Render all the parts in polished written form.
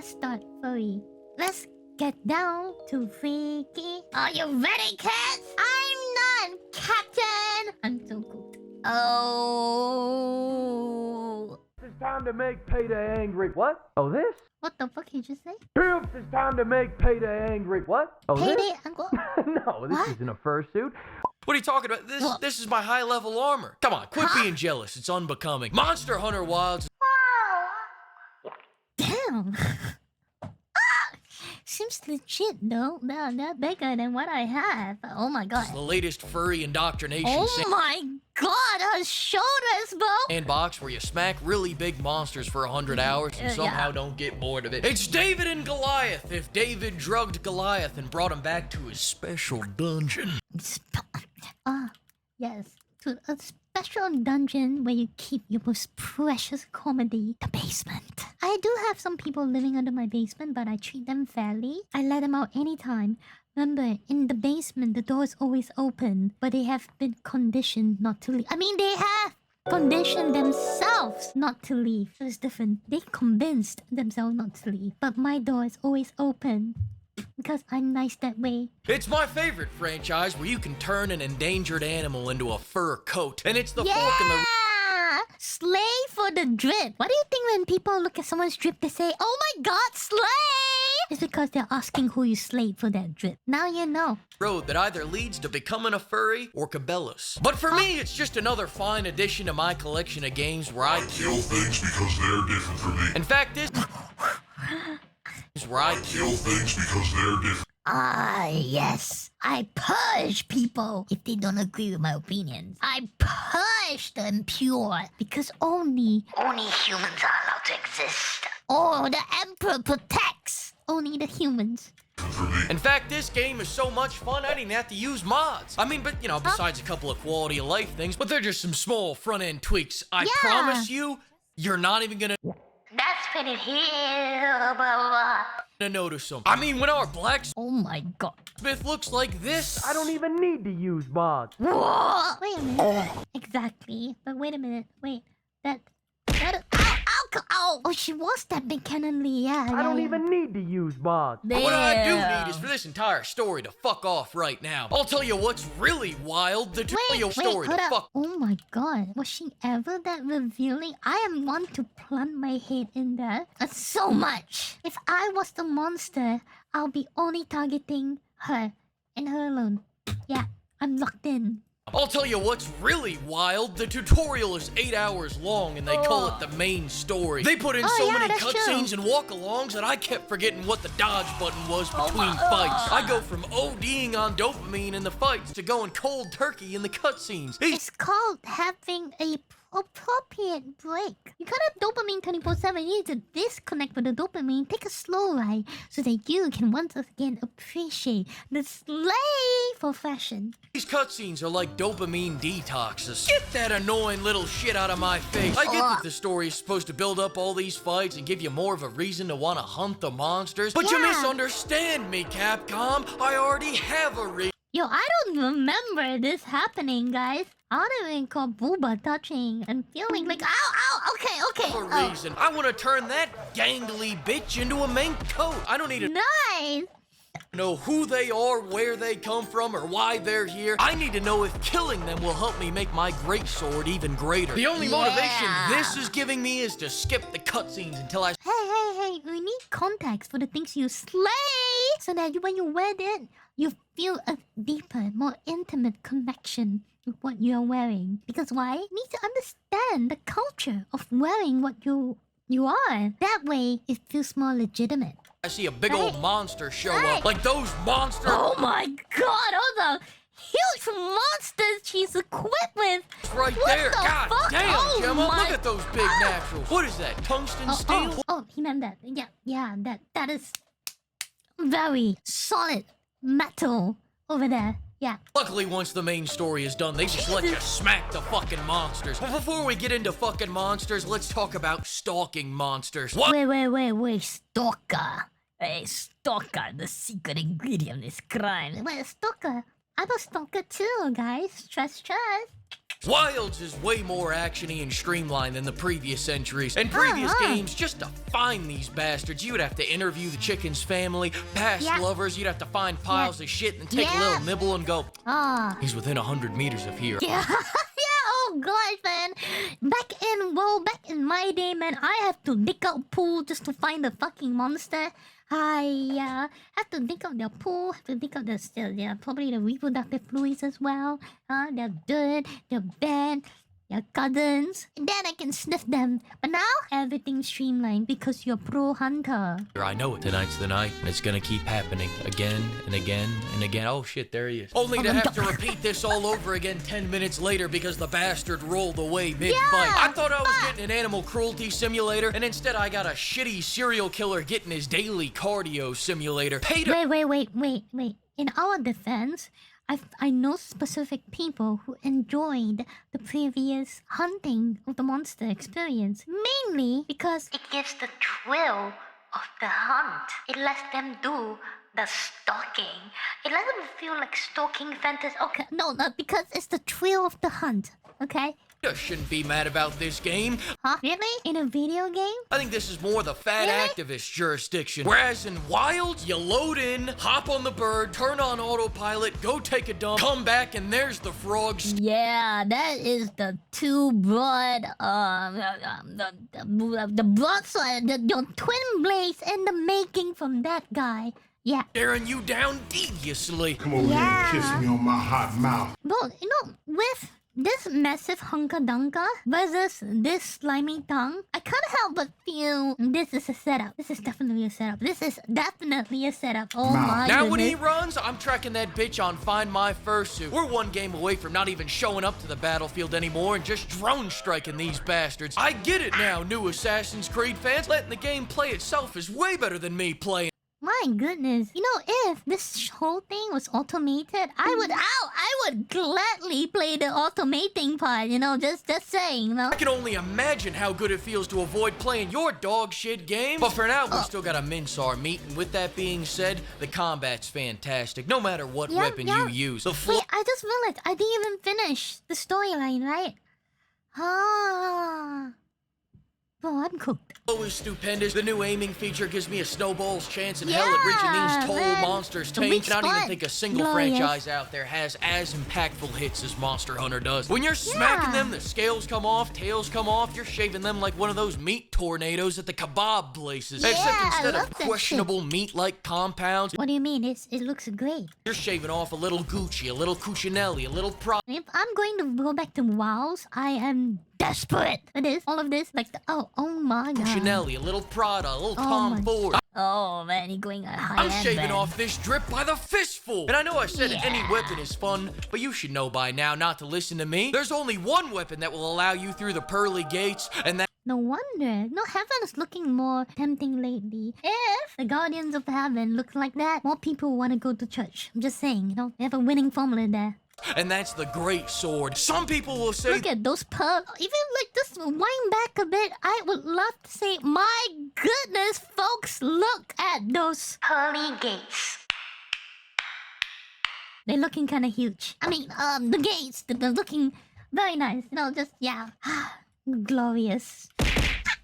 let's start furry. Let's get down to freaky. Are you ready, kids? I'm not Captain. I'm so cool. Oh. It's time to make Payday angry. What? Oh, this? What the fuck you just say? Oops, it's time to make Payday angry. What? Oh, Payday this? uncle? No, this What? isn't a fursuit. What are you talking about? This is my high-level armor. Come on, quit being jealous. It's unbecoming. Monster Hunter Wilds. Damn. Seems legit though. They're bigger than what I have. Oh my god. It's the latest furry indoctrination Oh my god, her shoulders, bro. sandbox where you smack really big monsters for 100 hours and somehow don't get bored of it. It's David and Goliath. If David drugged Goliath and brought him back to his special dungeon. Yes. To a special dungeon where you keep your most precious comedy, the basement. I do have some people living under my basement, but I treat them fairly. I let them out anytime. Remember, in the basement, the door is always open, but they have been conditioned not to leave. I mean, they have conditioned themselves not to leave. So it's different. They convinced themselves not to leave, but my door is always open. Because I'm nice that way. It's my favorite franchise where you can turn an endangered animal into a fur coat. And it's the fork in the... Slay for the drip. What do you think when people look at someone's drip, they say, oh my god, slay? It's because they're asking who you slayed for that drip. Now you know. road that either leads to becoming a furry or Cabela's. But for me, it's just another fine addition to my collection of games where I kill things because they're different from me. In fact, this is where I kill things because they're different. Ah, yes. I purge people if they don't agree with my opinions. I purge the impure because only humans are allowed to exist. Oh, the Emperor protects only the humans. In fact, this game is so much fun, I didn't have to use mods. I mean, but, you know, besides a couple of quality of life things, but they're just some small front-end tweaks. I promise you, you're not even gonna... That's pretty here, blah, blah. Notice them. I mean, when our blacksmith Oh my god. looks like this, I don't even need to use mods. Whoa! Wait a minute. Exactly. But wait a minute. Wait. Ow! Oh, she was that big cannonly. Yeah. I don't even need to use mods. what I do need is for this entire story to fuck off right now. I'll tell you what's really wild, the story to fuck. Oh my god. Was she ever that revealing? I am one to plant my head in there. That's so much. If I was the monster, I'll be only targeting her and her alone. Yeah, I'm locked in. I'll tell you what's really wild. The tutorial is 8 hours long and they call it the main story. They put in so many cutscenes and walk-alongs that I kept forgetting what the dodge button was between fights. I go from ODing on dopamine in the fights to going cold turkey in the cutscenes. It's called having a appropriate break. You gotta have dopamine 24/7. You need to disconnect with the dopamine. Take a slow ride so that you can once again appreciate the slay for fashion. These cutscenes are like dopamine detoxes. Get that annoying little shit out of my face. I get that the story is supposed to build up all these fights and give you more of a reason to want to hunt the monsters. But you misunderstand me, Capcom. I already have a reason. Yo, I don't remember this happening, guys. I don't even call booba touching and feeling like, okay. For a reason. I want to turn that gangly bitch into a mink coat. I don't need to Nice! know who they are, where they come from, or why they're here. I need to know if killing them will help me make my greatsword even greater. The only motivation this is giving me is to skip the cutscenes until I... Hey, we need context for the things you slay so that when you wear it, you feel a deeper, more intimate connection with what you're wearing. Because why? You need to understand the culture of wearing what you are. That way, it feels more legitimate. I see a big old monster show up. Like those monsters. Oh my god, all the huge monsters she's equipped with. Right What there. the God fuck? damn, Oh Gemma. my- Look at those big naturals. What is that? Tungsten steel? Oh, he meant that. Yeah, that is very solid metal over there. Yeah. Luckily, once the main story is done, they just let you smack the fucking monsters. But before we get into fucking monsters, let's talk about stalking monsters. What? Wait, stalker. Hey, stalker, the secret ingredient is crime. Wait, a stalker? I'm a stalker too, guys. Trust. Wilds is way more actiony and streamlined than the previous entries. In previous games, just to find these bastards, you would have to interview the chicken's family, past lovers, you'd have to find piles of shit and take a little nibble and go, he's within 100 meters of here. Yeah. Oh gosh, man. Back in my day, man, I have to dig out pool just to find the fucking monster. I have to dig out their pool, have to dig out probably the reproductive fluids as well. Their dirt, their bed, their cousins. And then I can sniff them. But now, everything's streamlined because you're pro hunter. I know it. Tonight's the night, and it's gonna keep happening again and again and again. Oh shit, there he is. Only to have to repeat this all over again 10 minutes later because the bastard rolled away mid-fight. I thought I was getting an animal cruelty simulator, and instead I got a shitty serial killer getting his daily cardio simulator. Wait. In our defense, I know specific people who enjoyed the previous hunting of the monster experience. Mainly because it gives the thrill of the hunt. It lets them do the stalking. It lets them feel like stalking fantasy. Okay, no, because it's the thrill of the hunt. Okay? You shouldn't be mad about this game. Huh? Really? In a video game? I think this is more the fat activist jurisdiction. Whereas in Wilds, you load in, hop on the bird, turn on autopilot, go take a dump, come back, and there's the frogs. Yeah, that is the two broad, the broadside, your twin blades in the making from that guy. Yeah. Staring you down deviously. Come over here and kiss me on my hot mouth. Bro, you know, with this massive hunka-dunka versus this slimy tongue, I can't help but feel this is a setup. This is definitely a setup. Oh my Now goodness. when he runs, I'm tracking that bitch on Find My Fursuit. We're one game away from not even showing up to the battlefield anymore and just drone striking these bastards. I get it now, new Assassin's Creed fans. Letting the game play itself is way better than me playing. My goodness. You know, if this whole thing was automated, I would gladly play the automating part, you know, just saying, you know. I can only imagine how good it feels to avoid playing your dog shit game. But for now, we still gotta mince our meat. And with that being said, the combat's fantastic, no matter what weapon you use. Wait, I just realized I didn't even finish the storyline, right? Bro, I'm cooked. Is stupendous. The new aiming feature gives me a snowball's chance in hell at reaching these tall monsters' tanks. And I don't even think a single franchise out there has as impactful hits as Monster Hunter does. When you're smacking them, the scales come off, tails come off. You're shaving them like one of those meat tornadoes at the kebab places. Except instead of questionable meat-like compounds. What do you mean? It looks great. You're shaving off a little Gucci, a little Cucinelli, a little Prada. If I'm going to go back to WoWs, I am desperate for this. All of this. Like, oh my god. Cucinelli, a little Prada, a little Tom Ford. Oh man, you're going a high I'm shaving off this drip by the fistful. And I know I said any weapon is fun, but you should know by now not to listen to me. There's only one weapon that will allow you through the pearly gates, and that... No wonder. No, heaven is looking more tempting lately. If the Guardians of Heaven look like that, more people want to go to church. I'm just saying, you know, they have a winning formula there. And that's the great sword. Some people will say... Look at those pearls. Even like just wind back a bit, I would love to say, my goodness, folks, look at those pearly gates. They're looking kind of huge. I mean, the gates, they're looking very nice. You know, just, yeah. Glorious.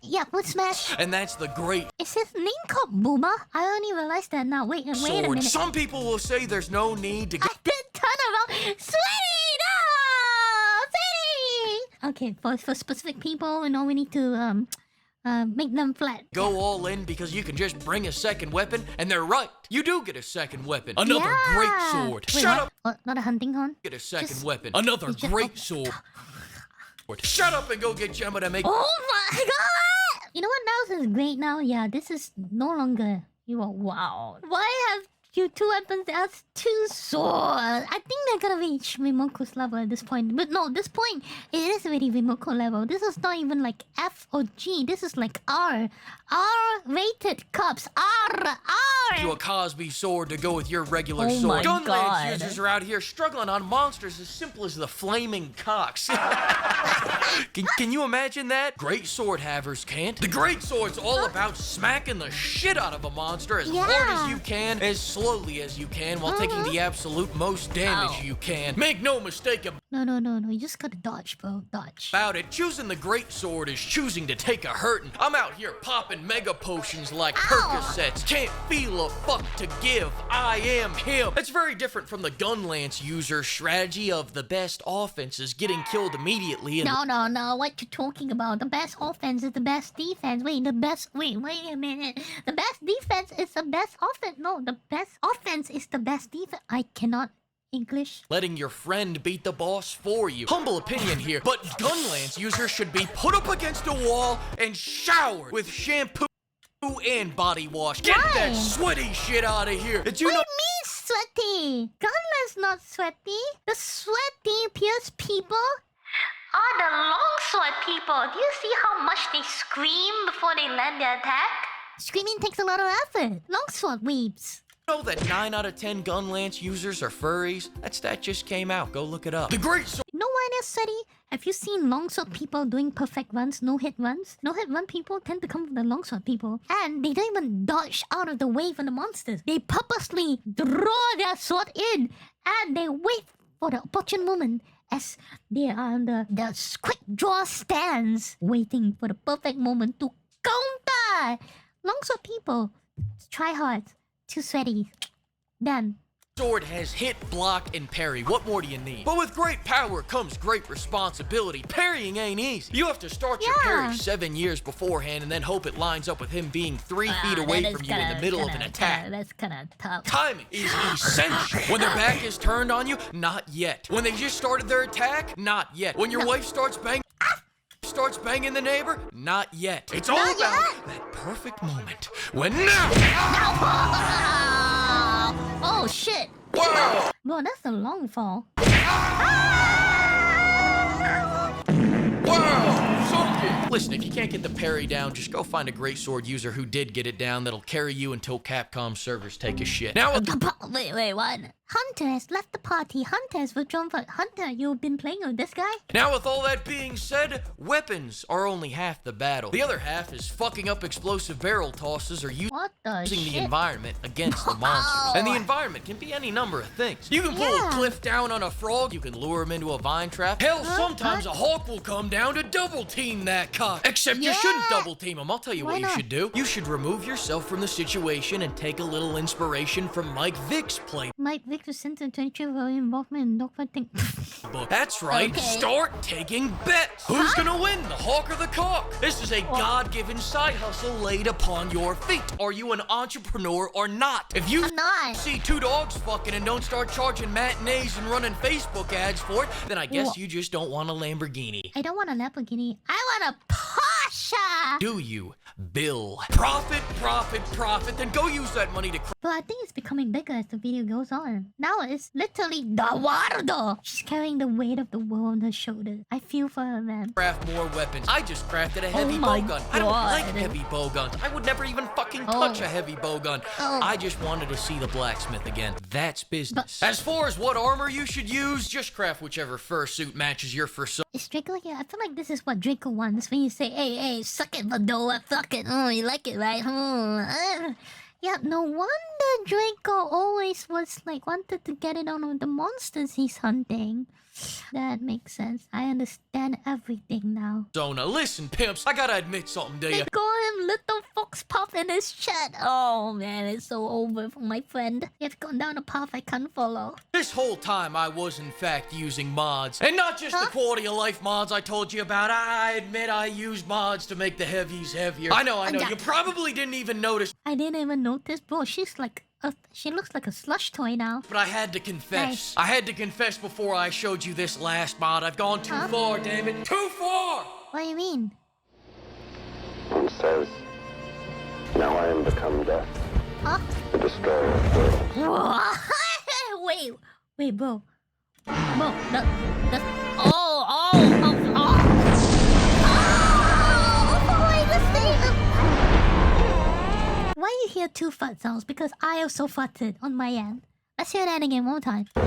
Yeah, foot smash. And that's the great... Is his name called Booba? I only realized that now. Wait a minute. Some people will say there's no need to... I did turn around. Sweetie, no! Sweetie! Okay, for specific people, you know, we need to, make them flat. Go all in because you can just bring a second weapon, and they're right. You do get a second weapon. Another great sword. Wait, Shut up. What? Not a hunting horn? Get a second weapon. Another great sword. Shut up and go get Gemma to make... Oh my god! You know what? Now this is great now. Yeah, this is no longer... You are... Wow. Why have you two weapons? That's two swords. I think they're gonna reach Rimoko's level at this point. But no, this point, it is already Rimoko level. This is not even like F or G. This is like R. R-rated cups. R. To a Cosby sword to go with your regular Oh my sword. Gunlance God. users are out here struggling on monsters as simple as the flaming cocks. Can you imagine that? Great sword havers can't. The great sword's all about smacking the shit out of a monster as hard as you can, as slowly as you can, while taking the absolute most damage you can. Make no mistake No. You just gotta dodge, bro. Dodge. about it. Choosing the great sword is choosing to take a hurtin'. I'm out here popping mega potions like Percocets. Can't feel a fuck to give. I am him. It's very different from the Gunlance user strategy of the best offense is getting killed immediately and No. What you talking about? The best offense is the best defense. Wait a minute. The best defense is the best offense. No, the best offense is the best defense. I cannot English. letting your friend beat the boss for you. Humble opinion here, but Gunlance users should be put up against a wall and showered with shampoo and body wash. Get Why? that sweaty shit out of here. Did you What know? do you mean sweaty? Gunla's not sweaty. The sweaty pierce people are the longsword people. Do you see how much they scream before they land their attack? Screaming takes a lot of effort. Longsword weeps. Know that 9 out of 10 Gunlance users are furries? That stat just came out. Go look it up. The great sword You know why they're sweaty? Have you seen longsword people doing perfect runs, no-hit runs? No-hit run people tend to come from the longsword people. And they don't even dodge out of the way from the monsters. They purposely draw their sword in and they wait for the opportune moment as they are on the quick draw stance, waiting for the perfect moment to counter. Longsword people, try hard, too sweaty. Done. sword has hit, block, and parry. What more do you need? But with great power comes great responsibility. Parrying ain't easy. You have to start your parry 7 years beforehand and then hope it lines up with him being 3 feet away from you in the middle of an attack. That's kind of tough. Timing is essential. When their back is turned on you, not yet. When they just started their attack, not yet. When your wife starts banging the neighbor, not yet. It's all Not about yet? that perfect moment when now. Oh shit! Whoa! Bro, that's a long fall. Whoa! Something. Listen, if you can't get the parry down, just go find a great sword user who did get it down that'll carry you until Capcom servers take a shit. Now, Wait, what? Hunter has left the party. Hunter has withdrawn from... Hunter, you've been playing with this guy? Now, with all that being said, weapons are only half the battle. The other half is fucking up explosive barrel tosses or What the using the shit? environment against the monsters. And the environment can be any number of things. You can pull a Yeah. cliff down on a frog, you can lure him into a vine trap. Hell, sometimes a hawk will come down to double team that cock. Except you shouldn't Yeah. double team him. I'll tell you Why what you not? should do. You should remove yourself from the situation and take a little inspiration from Mike Vick's playbook. Mike Vick was sent to 22 for involvement in dogfighting. That's right. Okay. Start taking bets. Who's gonna win, the hawk or the cock? This is a God-given side hustle laid upon your feet. Are you an entrepreneur or not? If you I'm not. see two dogs fucking and don't start charging matinees and running Facebook ads for it, then I guess Wha- you just don't want a Lamborghini. I don't want a Lamborghini. I want a Porsche! Do you, Bill? Profit, profit, profit. Then go use that money to But I think it's becoming bigger as the video goes on. Now it's literally Eduardo. She's carrying the weight of the world on her shoulders. I feel for her, man. craft more weapons. I just crafted a heavy my bowgun. I don't like God. heavy bowguns. I would never even fucking touch a heavy bowgun. Oh. I just wanted to see the blacksmith again. That's business. As far as what armor you should use, just craft whichever fursuit matches your fursuit. Is Draco here? I feel like this is what Draco wants when you say, hey, suck it, Vadora, fuck it. Oh, you like it, right? Yeah, no wonder Draco always was like wanted to get it on with the monsters he's hunting. That makes sense. I understand everything now. Zona, listen, pimps, I gotta admit something to They you. call him Little Fox Puff in his chat. Oh man, it's so over for my friend. You've gone down a path I can't follow. This whole time I was in fact using mods. And not just the quality of life mods I told you about. I admit I used mods to make the heavies heavier. I know. You probably didn't even notice, I didn't even notice, bro. She looks like a slush toy now. but I had to confess. Nice. I had to confess before I showed you this last mod. I've gone too far, damn it. Too far! What do you mean? And says, now I am become death, Huh? the destroyer of worlds. wait, bro. Bro, wait, this thing. Why you hear two fart sounds? Because I also farted on my end. Let's hear that again one more time. No,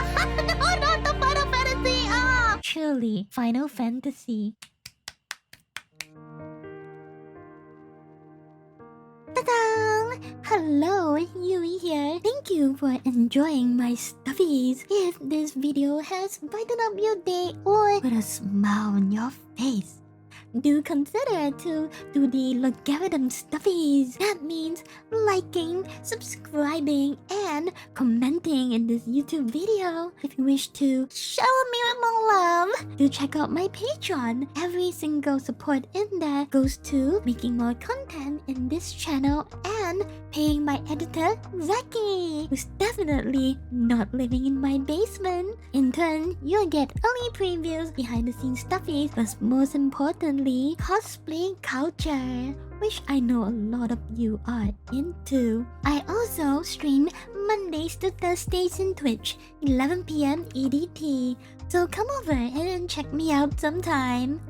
not the Final Fantasy! Truly, Final Fantasy. Ta-da! Hello, Yui here. Thank you for enjoying my stuffies. If this video has brightened up your day or put a smile on your face, do consider to do the logarithm stuffies. That means liking, subscribing, and commenting in this YouTube video. If you wish to shower me with more love, do check out my Patreon. Every single support in there goes to making more content in this channel and paying my editor, Zaki, who's definitely not living in my basement. In turn, you'll get early previews, behind the scenes stuffies, but most importantly, cosplay culture, which I know a lot of you are into. I also stream Mondays to Thursdays in Twitch, 11 PM EDT. So come over and check me out sometime.